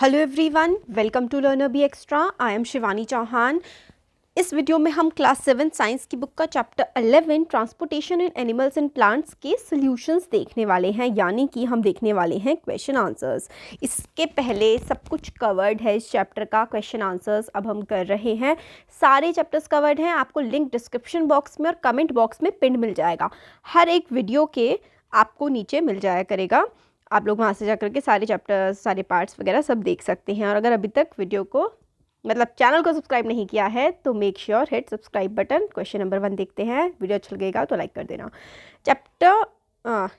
Hello everyone, welcome to learner B extra. I am Shivani Chauhan. इस video में हम class 7 science की बुक का chapter 11 transportation in animals and plants के solutions देखने वाले हैं, यानी कि हम देखने वाले हैं क्वेश्चन आंसर्स। इसके पहले सब कुछ कवर्ड है इस चैप्टर का, क्वेश्चन आंसर्स अब हम कर रहे हैं। सारे चैप्टर्स कवर्ड हैं, आपको लिंक डिस्क्रिप्शन बॉक्स में और कमेंट बॉक्स में पिन मिल जाएगा। हर एक वीडियो के आपको नीचे मिल जाया करेगा, आप लोग वहाँ से जा करके सारे चैप्टर्स, सारे पार्ट्स वगैरह सब देख सकते हैं। और अगर अभी तक वीडियो को चैनल को सब्सक्राइब नहीं किया है तो make sure hit subscribe button. Question number 1 देखते हैं, वीडियो अच्छा लगेगा तो लाइक कर देना।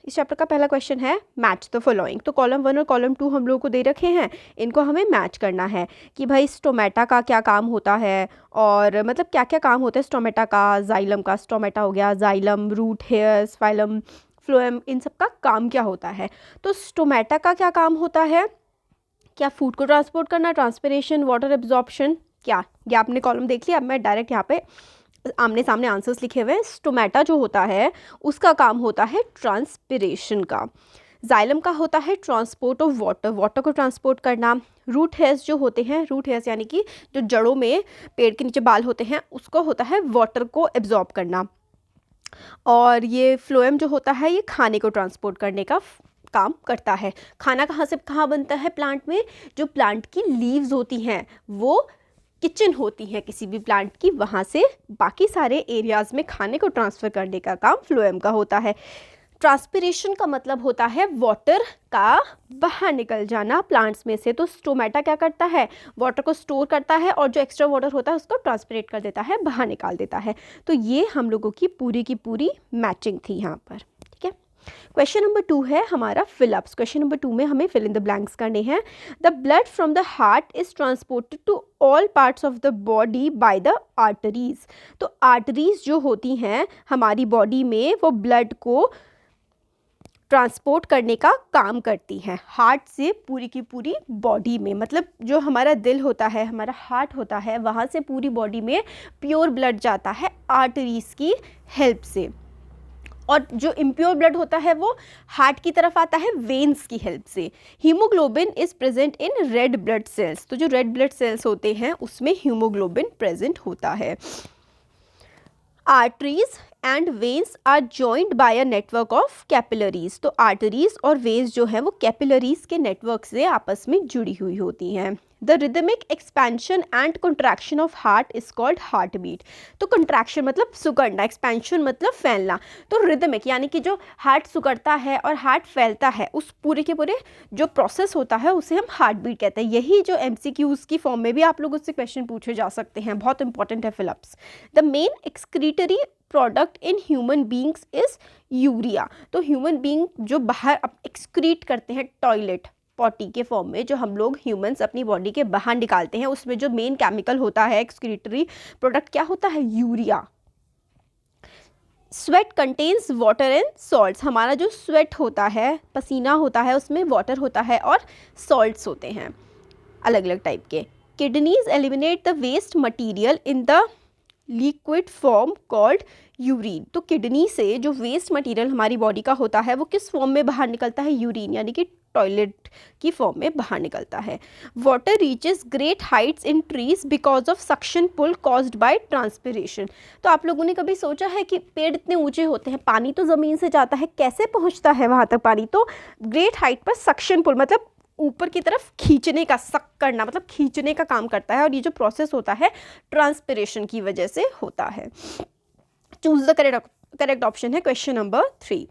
इस चैप्टर का पहला क्वेश्चन है मैच द फॉलोइंग। तो कॉलम 1 और कॉलम 2 हम लोगों को दे रखे हैं, इनको हमें मैच करना है कि भाई स्टोमेटा का क्या काम होता है, और क्या क्या काम होता है स्टोमेटा का, जाइलम का। स्टोमेटा हो गया xylem, root hairs, phylum, phloem, इन सब का काम क्या होता है। तो स्टोमेटा का क्या काम होता है, क्या फूड को ट्रांसपोर्ट करना, ट्रांसपिरेशन, वाटर एब्जॉर्प्शन, क्या ये आपने कॉलम देख लिया। अब मैं डायरेक्ट यहाँ पे आमने सामने आंसर्स लिखे हुए हैं। स्टोमेटा जो होता है उसका काम होता है ट्रांसपिरेशन का। जाइलम का होता है ट्रांसपोर्ट ऑफ वाटर, वाटर को ट्रांसपोर्ट करना। रूट हेयर्स जो होते हैं, रूट हेयर्स यानी कि जो जड़ों में पेड़ के नीचे बाल होते हैं, उसको होता है वाटर को एब्जॉर्ब करना। और ये फ्लोएम जो होता है ये खाने को ट्रांसपोर्ट करने का काम करता है। खाना कहाँ से कहाँ बनता है प्लांट में, जो प्लांट की लीव्स होती हैं वो किचन होती है किसी भी प्लांट की, वहाँ से बाकी सारे एरियाज़ में खाने को ट्रांसफ़र करने का काम फ्लोएम का होता है। ट्रांसपिरेशन का मतलब होता है वाटर का बाहर निकल जाना प्लांट्स में से। तो स्टोमेटा क्या करता है, वाटर को स्टोर करता है और जो एक्स्ट्रा वाटर होता है उसको ट्रांसपिरेट कर देता है, बाहर निकाल देता है। तो ये हम लोगों की पूरी मैचिंग थी यहाँ पर। ठीक है, क्वेश्चन नंबर 2 है हमारा फिलअप्स। क्वेश्चन नंबर 2 में हमें फिल इन द ब्लैंक्स करने हैं। The blood from the heart is transported to all parts of the body by the arteries. तो आर्टरीज जो होती हैं हमारी बॉडी में, वो ब्लड को ट्रांसपोर्ट करने का काम करती हैं हार्ट से पूरी की पूरी बॉडी में। जो हमारा दिल होता है, हमारा हार्ट होता है, वहाँ से पूरी बॉडी में प्योर ब्लड जाता है आर्टरीज की हेल्प से। और जो इम्प्योर ब्लड होता है वो हार्ट की तरफ आता है वेन्स की हेल्प से। Haemoglobin is present in red blood cells. तो जो रेड ब्लड सेल्स होते हैं उसमें हीमोग्लोबिन प्रेजेंट होता है। Arteries and veins are joined by a network of capillaries. तो आर्टरीज और वेन्स जो है वो कैपिलरीज के नेटवर्क से आपस में जुड़ी हुई होती हैं। The rhythmic expansion and contraction of heart is called heart beat. तो कंट्रैक्शन मतलब सुकड़ना, एक्सपेंशन मतलब फैलना। तो रिदमिक यानी कि जो हार्ट सुकड़ता है और हार्ट फैलता है, उस पूरे के पूरे जो प्रोसेस होता है उसे हम हार्ट बीट कहते हैं। यही जो MCQs की फॉर्म में भी आप लोग उससे क्वेश्चन पूछे जा सकते हैं, बहुत इंपॉर्टेंट है fill-ups. The main excretory product in human beings is urea. तो ह्यूमन बींग जो बाहर एक्सक्रीट करते हैं टॉयलेट पॉटी के फॉर्म में, जो हम लोग ह्यूमंस अपनी बॉडी के बाहर निकालते हैं, उसमें जो मेन केमिकल होता है एक्सक्रीटरी प्रोडक्ट क्या होता है, urea. Sweat contains water and salts. हमारा जो स्वेट होता है, पसीना होता है, उसमें वाटर होता है और सॉल्ट्स होते हैं अलग अलग टाइप के। Kidneys eliminate the waste material in the liquid form called urine. तो किडनी से जो वेस्ट मटेरियल हमारी बॉडी का होता है वो किस फॉर्म में बाहर निकलता है, यूरिन यानी कि टॉयलेट की फॉर्म में बाहर निकलता है। Water reaches great heights in trees because of suction pull caused by transpiration. तो आप लोगों ने कभी सोचा है कि पेड़ इतने ऊंचे होते हैं, पानी तो ज़मीन से जाता है, कैसे पहुंचता है वहाँ तक पानी। तो ग्रेट हाइट पर सक्शन पुल मतलब ऊपर की तरफ खींचने का, सक करना मतलब खींचने का काम करता है, और ये जो प्रोसेस होता है ट्रांसपिरेशन की वजह से होता है। चूज द करेक्ट ऑप्शन है question number 3।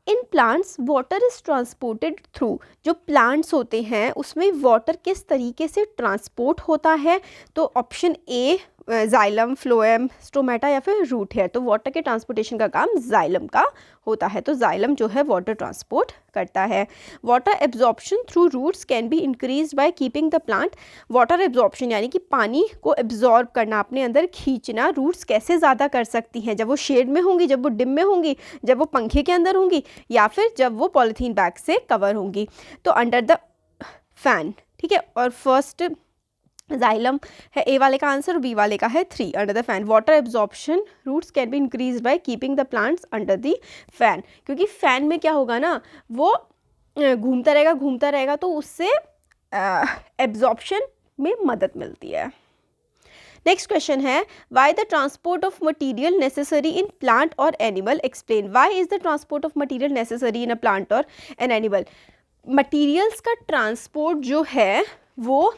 In plants water is transported through. जो प्लांट्स होते हैं उसमें वाटर किस तरीके से ट्रांसपोर्ट होता है, तो option A xylem, phloem, stomata या फिर रूट हेयर। तो वाटर के ट्रांसपोर्टेशन का काम जाइलम का होता है, तो जाइलम जो है वाटर ट्रांसपोर्ट करता है। Water absorption through roots can be increase by keeping the plant. Water absorption यानी कि पानी को एब्जॉर्ब करना, अपने अंदर खींचना, रूट्स कैसे ज़्यादा कर सकती हैं, जब वो शेड में होंगी, जब वो डिम में होंगी, जब वो पंखे के अंदर होंगी, या फिर जब वो पॉलीथीन बैग से कवर होंगी। तो अंडर द फैन। ठीक है, और फर्स्ट जाइलम है ए वाले का आंसर, बी वाले का है 3 under the fan. Water absorption roots can be increase by keeping the plants under the fan. क्योंकि फैन में क्या होगा ना, वो घूमता रहेगा तो उससे एब्जॉर्प्शन में मदद मिलती है। नेक्स्ट क्वेश्चन है, why the transport of material necessary in plant और animal, explain why is the transport of material necessary in a plant और एन एनिमल। मटीरियल्स का ट्रांसपोर्ट जो है वो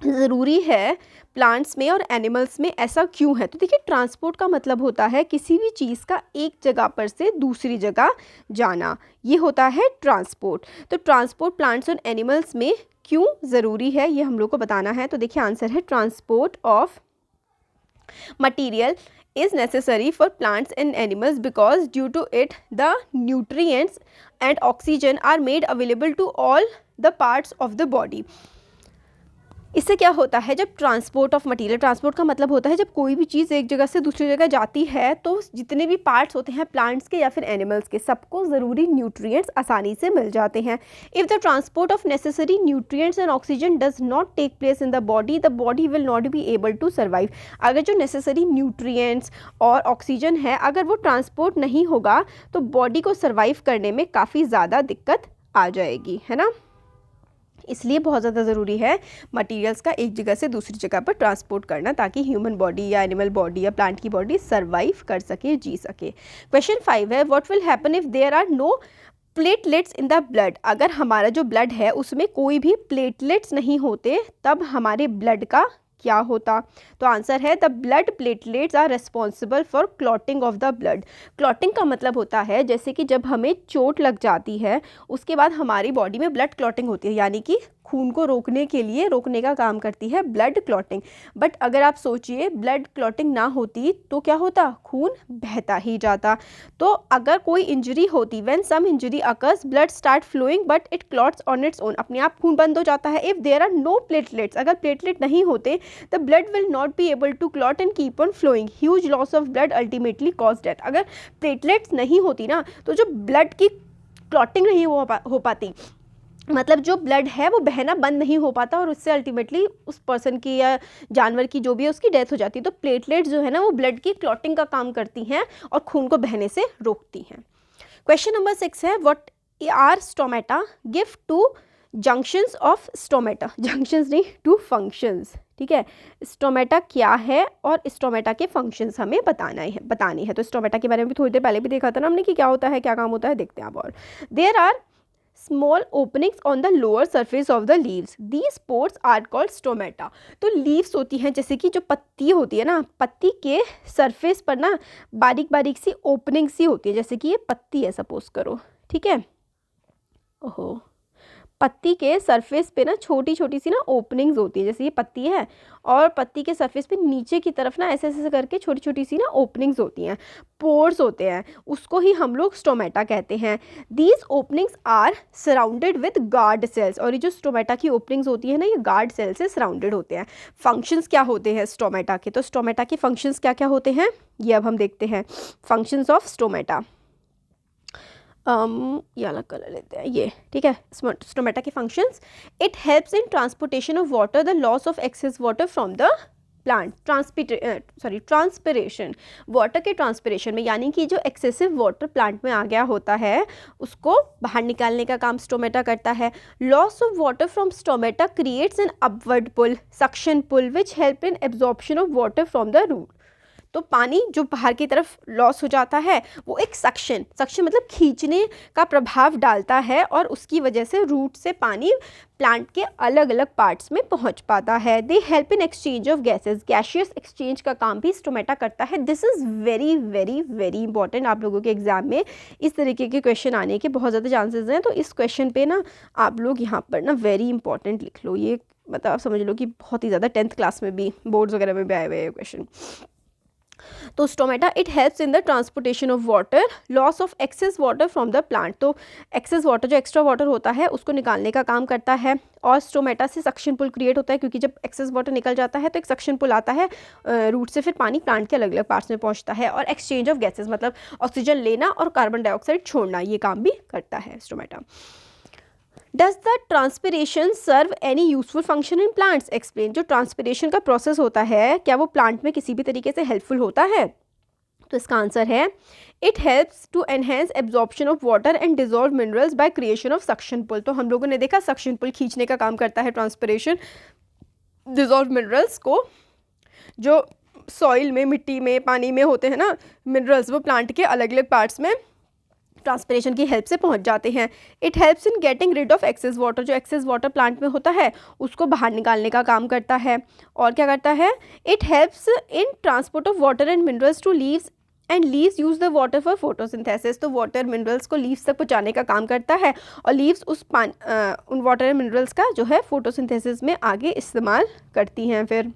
ज़रूरी है प्लांट्स में और एनिमल्स में, ऐसा क्यों है? तो देखिए, ट्रांसपोर्ट का मतलब होता है किसी भी चीज़ का एक जगह पर से दूसरी जगह जाना, ये होता है ट्रांसपोर्ट। तो ट्रांसपोर्ट प्लांट्स और एनिमल्स में क्यों ज़रूरी है ये हम लोग को बताना है। तो देखिए आंसर है, transport of material is necessary for plants and animals because due to it the nutrients and oxygen are made available to all the parts of the body। इससे क्या होता है, जब ट्रांसपोर्ट ऑफ मटीरियल, ट्रांसपोर्ट का मतलब होता है जब कोई भी चीज़ एक जगह से दूसरी जगह जाती है तो जितने भी पार्ट्स होते हैं प्लांट्स के या फिर एनिमल्स के, सबको ज़रूरी न्यूट्रिएंट्स आसानी से मिल जाते हैं। If the transport of necessary nutrients and oxygen does not take place in the body will not be able to survive. अगर जो नेसेसरी न्यूट्रिएंट्स और ऑक्सीजन है अगर वो ट्रांसपोर्ट नहीं होगा तो बॉडी को सर्वाइव करने में काफ़ी ज़्यादा दिक्कत आ जाएगी, है ना। इसलिए बहुत ज़्यादा ज़रूरी है मटेरियल्स का एक जगह से दूसरी जगह पर ट्रांसपोर्ट करना, ताकि ह्यूमन बॉडी या एनिमल बॉडी या प्लांट की बॉडी सर्वाइव कर सके, जी सके। क्वेश्चन 5 है, what will happen if there are no platelets in the blood. अगर हमारा जो ब्लड है उसमें कोई भी प्लेटलेट्स नहीं होते तब हमारे ब्लड का क्या होता? तो आंसर है, the blood platelets are responsible for clotting of the blood. Clotting का मतलब होता है जैसे कि जब हमें चोट लग जाती है उसके बाद हमारी बॉडी में ब्लड क्लॉटिंग होती है, यानी कि खून को रोकने का काम करती है ब्लड क्लॉटिंग। बट अगर आप सोचिए ब्लड क्लॉटिंग ना होती तो क्या होता, खून बहता ही जाता। तो अगर कोई इंजरी होती, when some injury occurs blood start flowing but it clots on its own, अपने आप खून बंद हो जाता है। If there are no platelets, अगर प्लेटलेट नहीं होते the blood will not be able to clot and keep on flowing, huge loss of blood ultimately cause death. अगर प्लेटलेट्स नहीं होती ना तो जो ब्लड की क्लॉटिंग नहीं हो पाती, मतलब जो ब्लड है वो बहना बंद नहीं हो पाता और उससे अल्टीमेटली उस पर्सन की या जानवर की जो भी है उसकी डेथ हो जाती है। तो प्लेटलेट्स जो है ना वो ब्लड की क्लॉटिंग का काम करती हैं और खून को बहने से रोकती हैं। क्वेश्चन नंबर 6 है, what are stomata give two junctions of stomata, junctions नहीं टू फंक्शंस, ठीक है। स्टोमेटा क्या है और स्टोमेटा के फंक्शंस हमें बताने हैं। तो स्टोमेटा के बारे में भी थोड़ी देर पहले भी देखा था ना हमने कि क्या होता है, क्या काम होता है, देखते हैं आप। और there are small openings on the lower surface of the leaves, these spores are called stomata। तो लीव्स होती हैं, जैसे कि जो पत्ती होती है ना, पत्ती के सरफेस पर ना बारीक बारीक सी ओपनिंग सी होती है, जैसे कि ये पत्ती है सपोज करो, ठीक है। ओहो, पत्ती के सरफेस पे ना छोटी छोटी सी ना ओपनिंग्स होती है, जैसे ये पत्ती है और पत्ती के सरफेस पे नीचे की तरफ ना ऐसे ऐसे करके छोटी छोटी सी ना ओपनिंग्स होती हैं, पोर्स होते हैं, उसको ही हम लोग स्टोमेटा कहते हैं। These openings are surrounded with guard cells, और ये जो स्टोमेटा की ओपनिंग्स होती है ना ये गार्ड सेल से सराउंडेड होते हैं। फंक्शंस क्या होते हैं स्टोमेटा के? तो स्टोमेटा के फंक्शंस क्या क्या होते हैं ये अब हम देखते हैं। फंक्शंस ऑफ स्टोमेटा, ये अलग कलर लेते हैं, ये ठीक है। स्टोमेटा के functions, it helps in transportation of water, the loss of excess water from the plant, transpiration, water के ट्रांसपिरेशन में, यानी कि जो एक्सेसिव वाटर प्लांट में आ गया होता है उसको बाहर निकालने का काम स्टोमेटा करता है। Loss of water from stomata creates an upward pull, suction pull, which help in absorption of water from the root. तो पानी जो बाहर की तरफ लॉस हो जाता है वो एक सक्शन मतलब खींचने का प्रभाव डालता है और उसकी वजह से रूट से पानी प्लांट के अलग अलग पार्ट्स में पहुंच पाता है। They help in exchange of gases, gaseous exchange का काम भी स्टोमेटा करता है। This is very very very important, आप लोगों के एग्जाम में इस तरीके के क्वेश्चन आने के बहुत ज़्यादा चांसेस हैं। तो इस क्वेश्चन पे ना आप लोग यहाँ पर ना वेरी इंपॉर्टेंट लिख लो, ये मतलब आप समझ लो कि बहुत ही ज़्यादा 10th क्लास में भी, बोर्ड्स वगैरह में भी आए हुए हैं क्वेश्चन। तो stomata it helps in the transportation of water, loss of excess water from the plant, तो एक्सेस वाटर जो एक्स्ट्रा वाटर होता है उसको निकालने का काम करता है। और स्टोमेटा से सक्शन पुल क्रिएट होता है, क्योंकि जब एक्सेस वाटर निकल जाता है तो एक सक्शन पुल आता है रूट से, फिर पानी प्लांट के अलग अलग पार्ट्स में पहुंचता है। और एक्सचेंज ऑफ गैसेस मतलब ऑक्सीजन लेना और कार्बन डाइऑक्साइड छोड़ना, ये काम भी करता है stomata. Does the transpiration serve any useful function in plants, explain. जो ट्रांसपिरेशन का प्रोसेस होता है क्या वो प्लांट में किसी भी तरीके से हेल्पफुल होता है? तो इसका आंसर है it helps to enhance absorption of water and dissolve minerals by creation of suction pull. तो हम लोगों ने देखा सक्शन पुल खींचने का काम करता है ट्रांसपिरेशन डिजॉल्व मिनरल्स को, जो सॉइल में, मिट्टी में, पानी में होते हैं ना मिनरल्स, वो प्लांट के अलग अलग पार्ट्स में ट्रांसपिरेशन की हेल्प से पहुंच जाते हैं। It helps in getting rid of excess water, जो एक्सेस वाटर प्लांट में होता है उसको बाहर निकालने का काम करता है। और क्या करता है, it helps in transport of water and minerals to leaves and leaves use the water for photosynthesis. तो वाटर मिनरल्स को लीव्स तक पहुंचाने का काम करता है और लीव्स उन वाटर एंड मिनरल्स का जो है फोटोसिंथेसिस में आगे इस्तेमाल करती हैं। फिर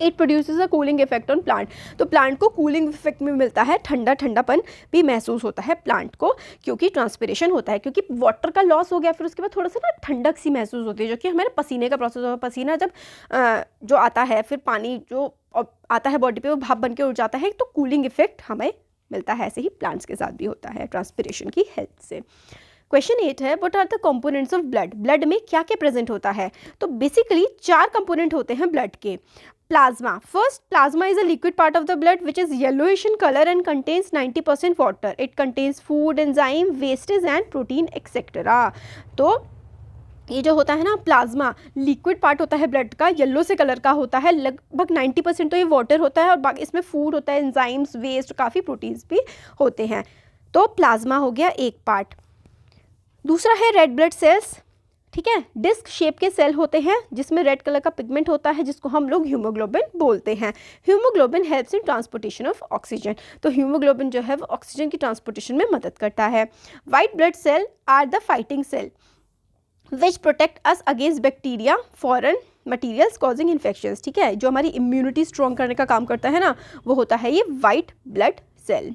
it produces a cooling effect on plant, तो प्लांट को कूलिंग इफेक्ट में मिलता है, ठंडापन भी महसूस होता है प्लांट को, क्योंकि ट्रांसपिरेशन होता है, क्योंकि वाटर का लॉस हो गया, फिर उसके बाद थोड़ा सा ना ठंडक सी महसूस होती है, जो कि हमारे पसीने का प्रोसेस होता है। पसीना जब जो आता है, फिर पानी जो आता है बॉडी पे, वो भाप बन के उड़ जाता है, तो कूलिंग इफेक्ट हमें मिलता है। ऐसे ही प्लांट्स के साथ भी होता है ट्रांसपिरेशन की हेल्प से। क्वेश्चन 8 है, what are the components of blood. Blood में क्या क्या प्रेजेंट होता है। तो बेसिकली 4 कंपोनेंट होते हैं ब्लड के। Plasma, first plasma is a liquid part of the blood which is yellowish in color and contains 90% water. It contains food, enzyme, wastage and protein etc. तो ये जो होता है ना प्लाज्मा, लिक्विड पार्ट होता है ब्लड का, येलो से कलर का होता है, लगभग 90% तो ये वाटर होता है और बाकी इसमें फूड होता है, एंजाइम्स, वेस्ट, काफ़ी प्रोटीन्स भी होते हैं। तो प्लाज्मा हो गया एक पार्ट। दूसरा है रेड ब्लड सेल्स, ठीक है, डिस्क शेप के सेल होते हैं जिसमें रेड कलर का पिगमेंट होता है, जिसको हम लोग हीमोग्लोबिन बोलते हैं। Haemoglobin helps in transportation of oxygen, तो हीमोग्लोबिन जो है वो ऑक्सीजन की ट्रांसपोर्टेशन में मदद करता है। White blood cell are the fighting cell which protect us against bacteria, foreign materials causing infections, ठीक है, जो हमारी इम्यूनिटी स्ट्रॉन्ग करने का काम करता है ना, वो होता है ये white blood cell.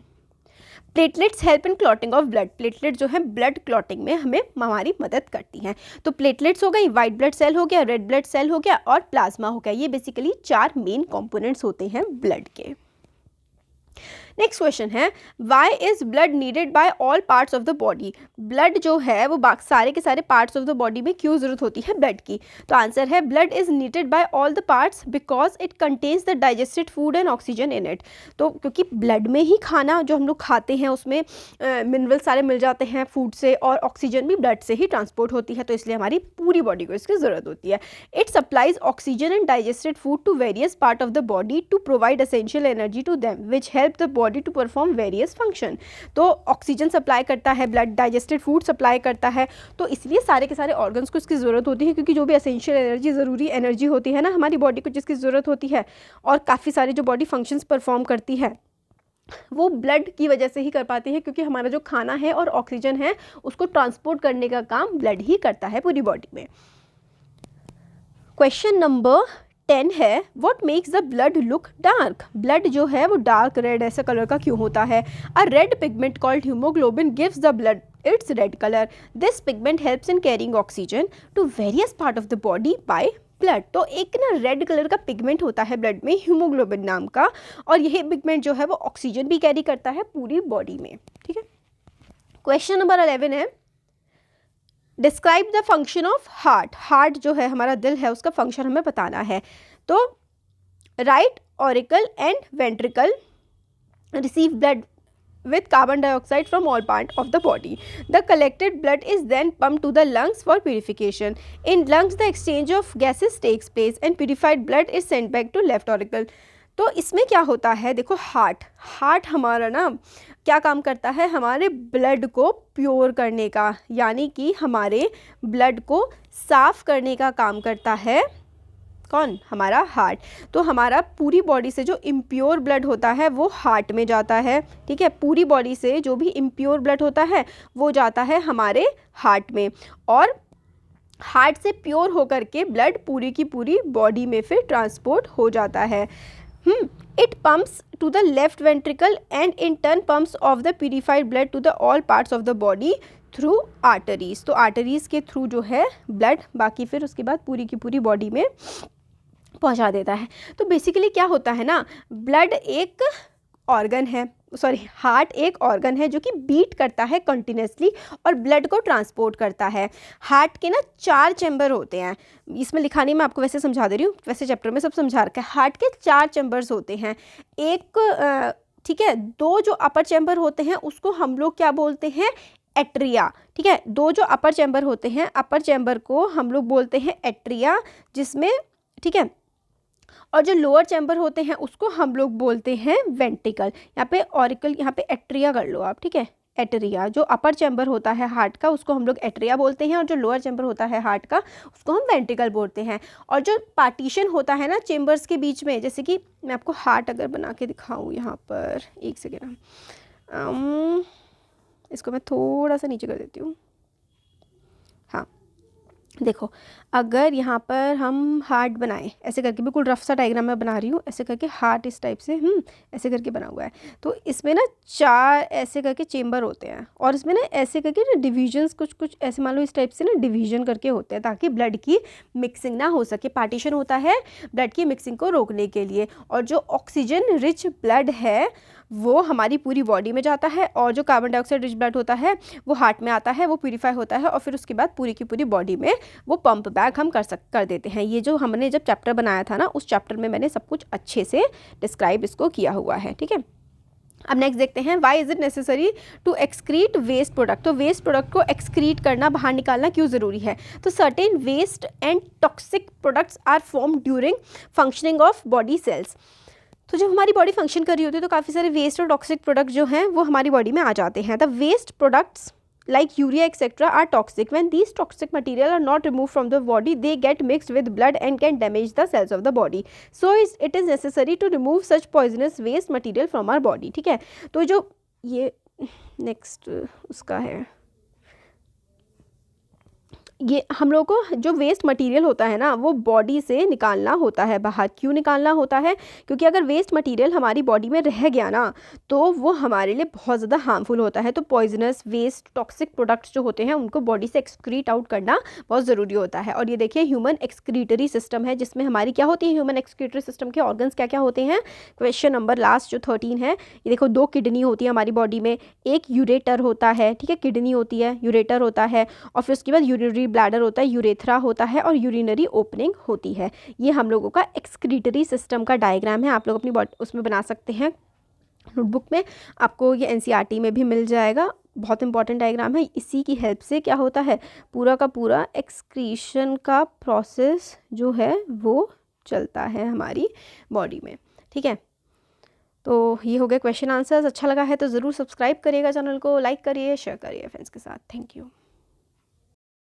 Platelets help in clotting of blood, platelet जो है ब्लड क्लॉटिंग में हमें हमारी मदद करती हैं। तो प्लेटलेट्स हो गई, वाइट ब्लड सेल हो गया, रेड ब्लड सेल हो गया और प्लाज्मा हो गया। ये बेसिकली 4 मेन कंपोनेंट्स होते हैं ब्लड के। नेक्स्ट क्वेश्चन है, why is blood needed by all parts of the body. Blood जो है वो सारे के सारे पार्ट्स ऑफ द बॉडी में क्यों जरूरत होती है ब्लड की। तो आंसर है blood is needed by all the parts because it contains the digested food and oxygen in it. तो क्योंकि ब्लड में ही खाना जो हम लोग खाते हैं उसमें मिनरल सारे मिल जाते हैं फूड से, और ऑक्सीजन भी ब्लड से ही ट्रांसपोर्ट होती है, तो इसलिए हमारी पूरी बॉडी को इसकी ज़रूरत होती है। It supplies oxygen and digested food to various part of the body to provide essential energy to them which help the body to perform various function. तो ऑक्सीजन सप्लाई करता है ब्लड, डाइजेस्टेड फूड सप्लाई करता है, तो इसलिए सारे के सारे ऑर्गन्स को इसकी ज़रूरत होती है, क्योंकि जो भी एसेंशियल एनर्जी, ज़रूरी एनर्जी होती है ना हमारी बॉडी को जिसकी ज़रूरत होती है, और काफ़ी सारे जो बॉडी फंक्शंस परफॉर्म करती है वो ब्लड की वजह से ही कर पाती है, क्योंकि हमारा जो खाना है और ऑक्सीजन है उसको ट्रांसपोर्ट करने का काम ब्लड ही करता है पूरी बॉडी में। क्वेश्चन नंबर 10 है, what makes the blood look dark. Blood जो है वो डार्क रेड ऐसा कलर का क्यों होता है। A red pigment called haemoglobin gives the blood its red colour. This pigment helps in carrying oxygen to various part of the body by blood. तो एक ना रेड कलर का पिगमेंट होता है ब्लड में, हीमोग्लोबिन नाम का, और यही पिगमेंट जो है वो ऑक्सीजन भी कैरी करता है पूरी बॉडी में, ठीक है। क्वेश्चन नंबर 11 है, describe the function of heart. Heart जो है हमारा दिल है, उसका फंक्शन हमें बताना है। तो right auricle and ventricle receive blood with carbon dioxide from all part of the body. The collected blood is then pumped to the lungs for purification. In lungs the exchange of gases takes place and purified blood is sent back to left auricle. तो इसमें क्या होता है, देखो heart हमारा ना क्या काम करता है, हमारे ब्लड को प्योर करने का, यानी कि हमारे ब्लड को साफ करने का काम करता है। कौन, हमारा हार्ट। तो हमारा पूरी बॉडी से जो इम्प्योर ब्लड होता है वो हार्ट में जाता है, ठीक है। पूरी बॉडी से जो भी इम्प्योर ब्लड होता है वो जाता है हमारे हार्ट में, और हार्ट से प्योर होकर के ब्लड पूरी की पूरी बॉडी में फिर ट्रांसपोर्ट हो जाता है। It pumps to the left ventricle and in turn pumps of the purified blood to the all parts of the body through arteries. तो आर्टरीज के थ्रू जो है ब्लड बाकी फिर उसके बाद पूरी की पूरी बॉडी में पहुंचा देता है। तो बेसिकली क्या होता है ना, ब्लड एक ऑर्गन है, हार्ट एक ऑर्गन है जो कि बीट करता है कंटिन्यूसली और ब्लड को ट्रांसपोर्ट करता है। हार्ट के ना 4 चैम्बर होते हैं, इसमें लिखा नहीं, मैं आपको वैसे समझा दे रही हूँ, वैसे चैप्टर में सब समझा रखा है। हार्ट के 4 चैम्बर्स होते हैं। एक ठीक है, 2 जो अपर चैम्बर होते हैं उसको हम लोग क्या बोलते हैं, एट्रिया। ठीक है, 2 जो अपर चैम्बर होते हैं, अपर चैम्बर को हम लोग बोलते हैं एट्रिया, जिसमें, ठीक है, और जो लोअर चैम्बर होते हैं उसको हम लोग बोलते हैं वेंट्रिकल। यहाँ पे ऑरिकल, यहाँ पे एट्रिया कर लो आप, ठीक है, एट्रिया। जो अपर चैम्बर होता है हार्ट का उसको हम लोग एट्रिया बोलते हैं, और जो लोअर चैम्बर होता है हार्ट का उसको हम वेंट्रिकल बोलते हैं। और जो पार्टीशन होता है ना चेम्बर्स के बीच में, जैसे कि मैं आपको हार्ट अगर बना के दिखाऊँ यहाँ पर, एक सेकेंड, इसको मैं थोड़ा सा नीचे कर देती हूँ। हाँ, देखो, अगर यहाँ पर हम हार्ट बनाएं ऐसे करके, बिल्कुल रफ सा डायग्राम मैं बना रही हूँ, ऐसे करके हार्ट इस टाइप से ऐसे करके बना हुआ है। तो इसमें ना 4 ऐसे करके चेम्बर होते हैं, और इसमें ना ऐसे करके ना डिविजन्स कुछ कुछ ऐसे मान लो इस टाइप से ना डिवीजन करके होते हैं, ताकि ब्लड की मिक्सिंग ना हो सके। पार्टीशन होता है ब्लड की मिक्सिंग को रोकने के लिए। और जो ऑक्सीजन रिच ब्लड है वो हमारी पूरी बॉडी में जाता है, और जो कार्बन डाइऑक्साइड रिच ब्लड होता है वो हार्ट में आता है, वो प्यूरीफाई होता है, और फिर उसके बाद पूरी की पूरी बॉडी में वो पंप बैक हम कर देते हैं। ये जो हमने जब चैप्टर बनाया था ना, उस चैप्टर में मैंने सब कुछ अच्छे से डिस्क्राइब इसको किया हुआ है। ठीक है, अब नेक्स्ट देखते हैं, why is it necessary to excrete waste product. तो वेस्ट प्रोडक्ट को एक्सक्रीट करना, बाहर निकालना क्यों ज़रूरी है। तो certain waste and toxic products are form during functioning of body cells. तो जब हमारी बॉडी फंक्शन कर रही होती है तो काफ़ी सारे वेस्ट और टॉक्सिक प्रोडक्ट जो हैं वो हमारी बॉडी में आ जाते हैं। The waste products like urea etc are toxic. When these toxic material are not removed from the body, they get mixed with blood and can damage the cells of the body. So it is necessary to remove such poisonous waste material from our body. ठीक है, तो जो ये next उसका है, ये हम लोग को जो वेस्ट मटेरियल होता है ना वो बॉडी से निकालना होता है बाहर। क्यों निकालना होता है, क्योंकि अगर वेस्ट मटेरियल हमारी बॉडी में रह गया ना तो वो हमारे लिए बहुत ज़्यादा हार्मफुल होता है। तो पॉइजनस वेस्ट टॉक्सिक प्रोडक्ट्स जो होते हैं उनको बॉडी से एक्सक्रीट आउट करना बहुत ज़रूरी होता है। और ये देखिए ह्यूमन एक्सक्रीटरी सिस्टम है, जिसमें हमारी क्या होती है, ह्यूमन एक्सक्रीटरी सिस्टम के ऑर्गन्स क्या क्या होते हैं। क्वेश्चन नंबर लास्ट जो 13 है, ये देखो 2 किडनी होती है हमारी बॉडी में, एक यूरेटर होता है, ठीक है, किडनी होती है, यूरेटर होता है, और फिर उसके बाद यूरिनरी ब्लैडर होता है, यूरेथ्रा होता है, और यूरिनरी ओपनिंग होती है। ये हम लोगों का एक्सक्रीटरी सिस्टम का डायग्राम है, आप लोग अपनी बॉडी उसमें बना सकते हैं नोटबुक में, आपको ये एनसीईआरटी में भी मिल जाएगा। बहुत इंपॉर्टेंट डायग्राम है, इसी की हेल्प से क्या होता है, पूरा का पूरा एक्सक्रीशन का प्रोसेस जो है वो चलता है हमारी बॉडी में। ठीक है, तो ये हो गए क्वेश्चन आंसर्स। अच्छा लगा है तो ज़रूर सब्सक्राइब करिएगा चैनल को, लाइक करिए, शेयर करिए फ्रेंड्स के साथ। Thank you.